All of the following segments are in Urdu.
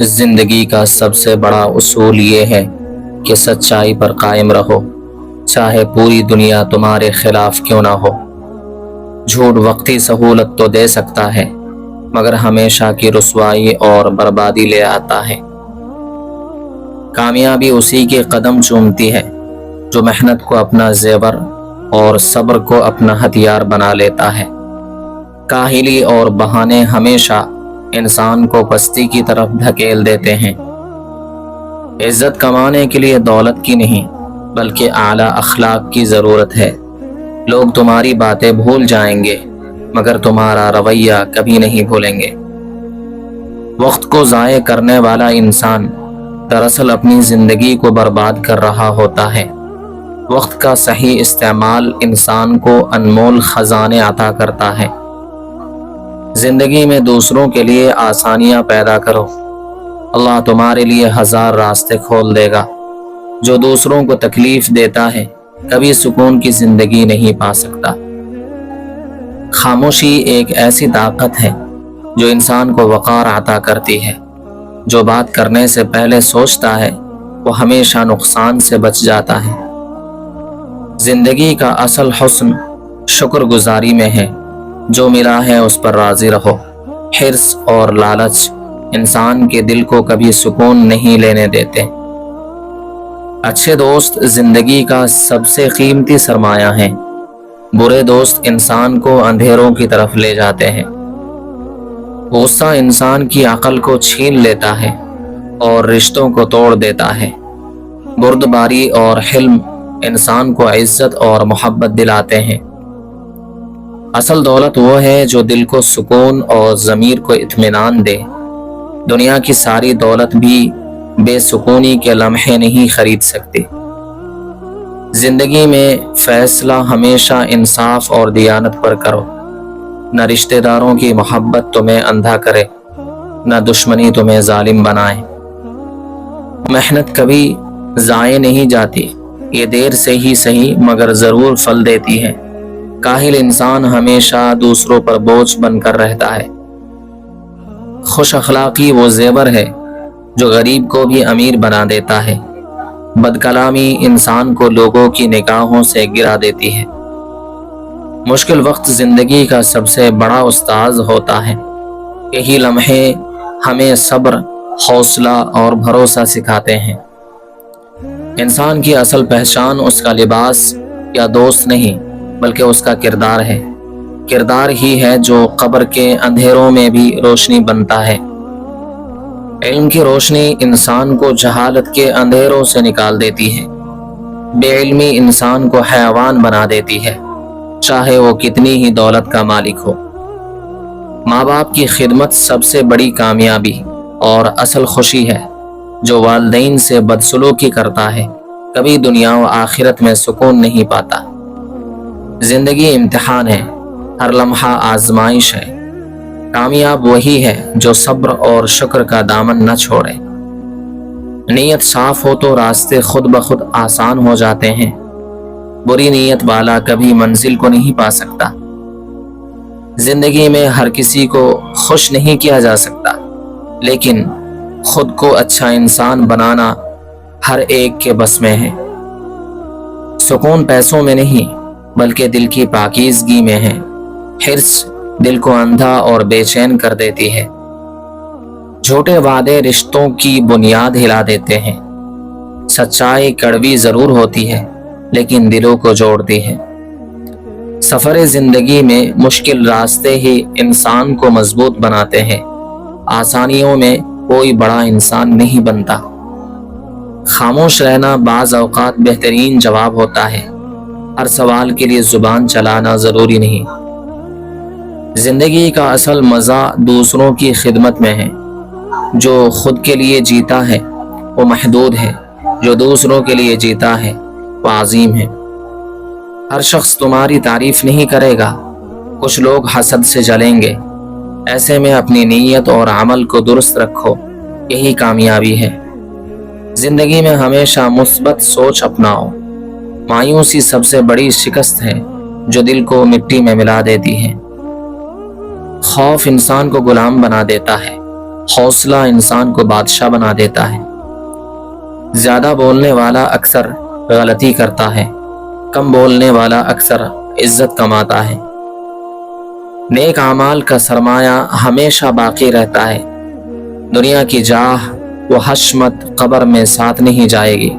زندگی کا سب سے بڑا اصول یہ ہے کہ سچائی پر قائم رہو، چاہے پوری دنیا تمہارے خلاف کیوں نہ ہو۔ جھوٹ وقتی سہولت تو دے سکتا ہے مگر ہمیشہ کی رسوائی اور بربادی لے آتا ہے۔ کامیابی اسی کے قدم چومتی ہے جو محنت کو اپنا زیور اور صبر کو اپنا ہتھیار بنا لیتا ہے۔ کاہلی اور بہانے ہمیشہ انسان کو پستی کی طرف دھکیل دیتے ہیں۔ عزت کمانے کے لیے دولت کی نہیں بلکہ اعلیٰ اخلاق کی ضرورت ہے۔ لوگ تمہاری باتیں بھول جائیں گے مگر تمہارا رویہ کبھی نہیں بھولیں گے۔ وقت کو ضائع کرنے والا انسان دراصل اپنی زندگی کو برباد کر رہا ہوتا ہے۔ وقت کا صحیح استعمال انسان کو انمول خزانے عطا کرتا ہے۔ زندگی میں دوسروں کے لیے آسانیاں پیدا کرو، اللہ تمہارے لیے ہزار راستے کھول دے گا۔ جو دوسروں کو تکلیف دیتا ہے کبھی سکون کی زندگی نہیں پا سکتا۔ خاموشی ایک ایسی طاقت ہے جو انسان کو وقار عطا کرتی ہے۔ جو بات کرنے سے پہلے سوچتا ہے وہ ہمیشہ نقصان سے بچ جاتا ہے۔ زندگی کا اصل حسن شکر گزاری میں ہے، جو ملا ہے اس پر راضی رہو۔ حرص اور لالچ انسان کے دل کو کبھی سکون نہیں لینے دیتے۔ اچھے دوست زندگی کا سب سے قیمتی سرمایہ ہیں، برے دوست انسان کو اندھیروں کی طرف لے جاتے ہیں۔ غصہ انسان کی عقل کو چھین لیتا ہے اور رشتوں کو توڑ دیتا ہے۔ بردباری اور حلم انسان کو عزت اور محبت دلاتے ہیں۔ اصل دولت وہ ہے جو دل کو سکون اور ضمیر کو اطمینان دے۔ دنیا کی ساری دولت بھی بے سکونی کے لمحے نہیں خرید سکتی۔ زندگی میں فیصلہ ہمیشہ انصاف اور دیانت پر کرو۔ نہ رشتہ داروں کی محبت تمہیں اندھا کرے، نہ دشمنی تمہیں ظالم بنائے۔ محنت کبھی ضائع نہیں جاتی، یہ دیر سے ہی صحیح مگر ضرور پھل دیتی ہے۔ کاہل انسان ہمیشہ دوسروں پر بوجھ بن کر رہتا ہے۔ خوش اخلاقی وہ زیور ہے جو غریب کو بھی امیر بنا دیتا ہے۔ بد کلامی انسان کو لوگوں کی نگاہوں سے گرا دیتی ہے۔ مشکل وقت زندگی کا سب سے بڑا استاذ ہوتا ہے۔ یہی لمحے ہمیں صبر، حوصلہ اور بھروسہ سکھاتے ہیں۔ انسان کی اصل پہچان اس کا لباس یا دوست نہیں بلکہ اس کا کردار ہے۔ کردار ہی ہے جو قبر کے اندھیروں میں بھی روشنی بنتا ہے۔ علم کی روشنی انسان کو جہالت کے اندھیروں سے نکال دیتی ہے۔ بے علمی انسان کو حیوان بنا دیتی ہے، چاہے وہ کتنی ہی دولت کا مالک ہو۔ ماں باپ کی خدمت سب سے بڑی کامیابی اور اصل خوشی ہے۔ جو والدین سے بدسلوکی کرتا ہے کبھی دنیا و آخرت میں سکون نہیں پاتا۔ زندگی امتحان ہے، ہر لمحہ آزمائش ہے۔ کامیاب وہی ہے جو صبر اور شکر کا دامن نہ چھوڑے۔ نیت صاف ہو تو راستے خود بخود آسان ہو جاتے ہیں۔ بری نیت والا کبھی منزل کو نہیں پا سکتا۔ زندگی میں ہر کسی کو خوش نہیں کیا جا سکتا، لیکن خود کو اچھا انسان بنانا ہر ایک کے بس میں ہے۔ سکون پیسوں میں نہیں بلکہ دل کی پاکیزگی میں ہے۔ حرص دل کو اندھا اور بے چین کر دیتی ہے۔ جھوٹے وعدے رشتوں کی بنیاد ہلا دیتے ہیں۔ سچائی کڑوی ضرور ہوتی ہے لیکن دلوں کو جوڑتی ہے۔ سفر زندگی میں مشکل راستے ہی انسان کو مضبوط بناتے ہیں۔ آسانیوں میں کوئی بڑا انسان نہیں بنتا۔ خاموش رہنا بعض اوقات بہترین جواب ہوتا ہے۔ ہر سوال کے لیے زبان چلانا ضروری نہیں۔ زندگی کا اصل مزہ دوسروں کی خدمت میں ہے۔ جو خود کے لیے جیتا ہے وہ محدود ہے، جو دوسروں کے لیے جیتا ہے وہ عظیم ہے۔ ہر شخص تمہاری تعریف نہیں کرے گا، کچھ لوگ حسد سے جلیں گے۔ ایسے میں اپنی نیت اور عمل کو درست رکھو، یہی کامیابی ہے۔ زندگی میں ہمیشہ مثبت سوچ اپناؤ۔ مایوسی سب سے بڑی شکست ہے جو دل کو مٹی میں ملا دیتی ہے۔ خوف انسان کو غلام بنا دیتا ہے، حوصلہ انسان کو بادشاہ بنا دیتا ہے۔ زیادہ بولنے والا اکثر غلطی کرتا ہے، کم بولنے والا اکثر عزت کماتا ہے۔ نیک اعمال کا سرمایہ ہمیشہ باقی رہتا ہے۔ دنیا کی جاہ و حشمت قبر میں ساتھ نہیں جائے گی۔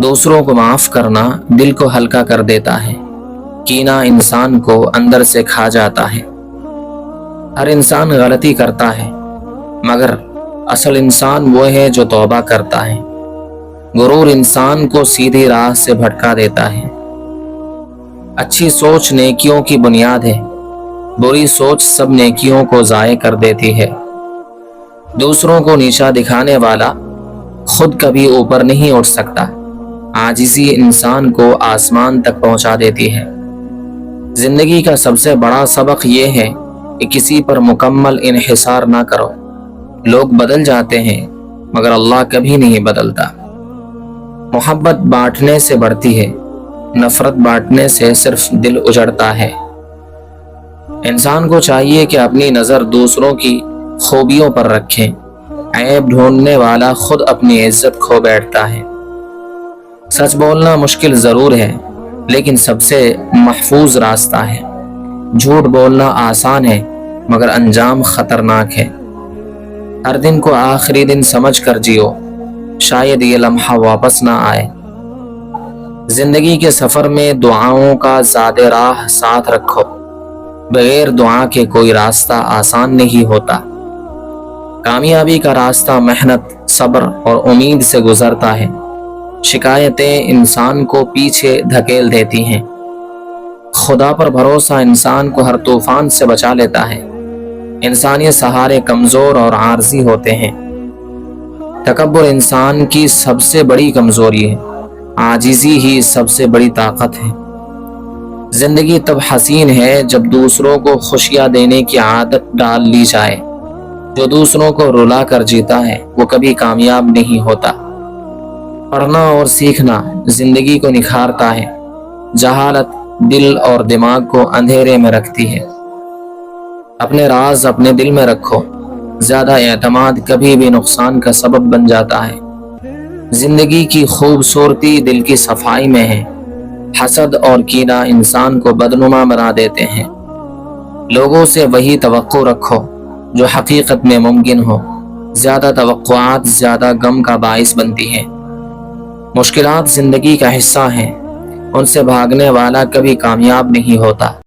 دوسروں کو معاف کرنا دل کو ہلکا کر دیتا ہے، کینہ انسان کو اندر سے کھا جاتا ہے۔ ہر انسان غلطی کرتا ہے، مگر اصل انسان وہ ہے جو توبہ کرتا ہے۔ غرور انسان کو سیدھی راہ سے بھٹکا دیتا ہے۔ اچھی سوچ نیکیوں کی بنیاد ہے، بری سوچ سب نیکیوں کو ضائع کر دیتی ہے۔ دوسروں کو نیچا دکھانے والا خود کبھی اوپر نہیں اٹھ سکتا۔ عاجزی انسان کو آسمان تک پہنچا دیتی ہے۔ زندگی کا سب سے بڑا سبق یہ ہے کہ کسی پر مکمل انحصار نہ کرو۔ لوگ بدل جاتے ہیں مگر اللہ کبھی نہیں بدلتا۔ محبت بانٹنے سے بڑھتی ہے، نفرت بانٹنے سے صرف دل اجڑتا ہے۔ انسان کو چاہیے کہ اپنی نظر دوسروں کی خوبیوں پر رکھیں۔ عیب ڈھونڈنے والا خود اپنی عزت کھو بیٹھتا ہے۔ سچ بولنا مشکل ضرور ہے، لیکن سب سے محفوظ راستہ ہے۔ جھوٹ بولنا آسان ہے مگر انجام خطرناک ہے۔ ہر دن کو آخری دن سمجھ کر جیو، شاید یہ لمحہ واپس نہ آئے۔ زندگی کے سفر میں دعاؤں کا زاد راہ ساتھ رکھو۔ بغیر دعا کے کوئی راستہ آسان نہیں ہوتا۔ کامیابی کا راستہ محنت، صبر اور امید سے گزرتا ہے۔ شکایتیں انسان کو پیچھے دھکیل دیتی ہیں۔ خدا پر بھروسہ انسان کو ہر طوفان سے بچا لیتا ہے۔ انسانی سہارے کمزور اور عارضی ہوتے ہیں۔ تکبر انسان کی سب سے بڑی کمزوری ہے، عاجزی ہی سب سے بڑی طاقت ہے۔ زندگی تب حسین ہے جب دوسروں کو خوشیاں دینے کی عادت ڈال لی جائے۔ جو دوسروں کو رلا کر جیتا ہے وہ کبھی کامیاب نہیں ہوتا۔ پڑھنا اور سیکھنا زندگی کو نکھارتا ہے۔ جہالت دل اور دماغ کو اندھیرے میں رکھتی ہے۔ اپنے راز اپنے دل میں رکھو، زیادہ اعتماد کبھی بھی نقصان کا سبب بن جاتا ہے۔ زندگی کی خوبصورتی دل کی صفائی میں ہے۔ حسد اور کینہ انسان کو بدنما بنا دیتے ہیں۔ لوگوں سے وہی توقع رکھو جو حقیقت میں ممکن ہو۔ زیادہ توقعات زیادہ غم کا باعث بنتی ہیں۔ مشکلات زندگی کا حصہ ہیں، ان سے بھاگنے والا کبھی کامیاب نہیں ہوتا۔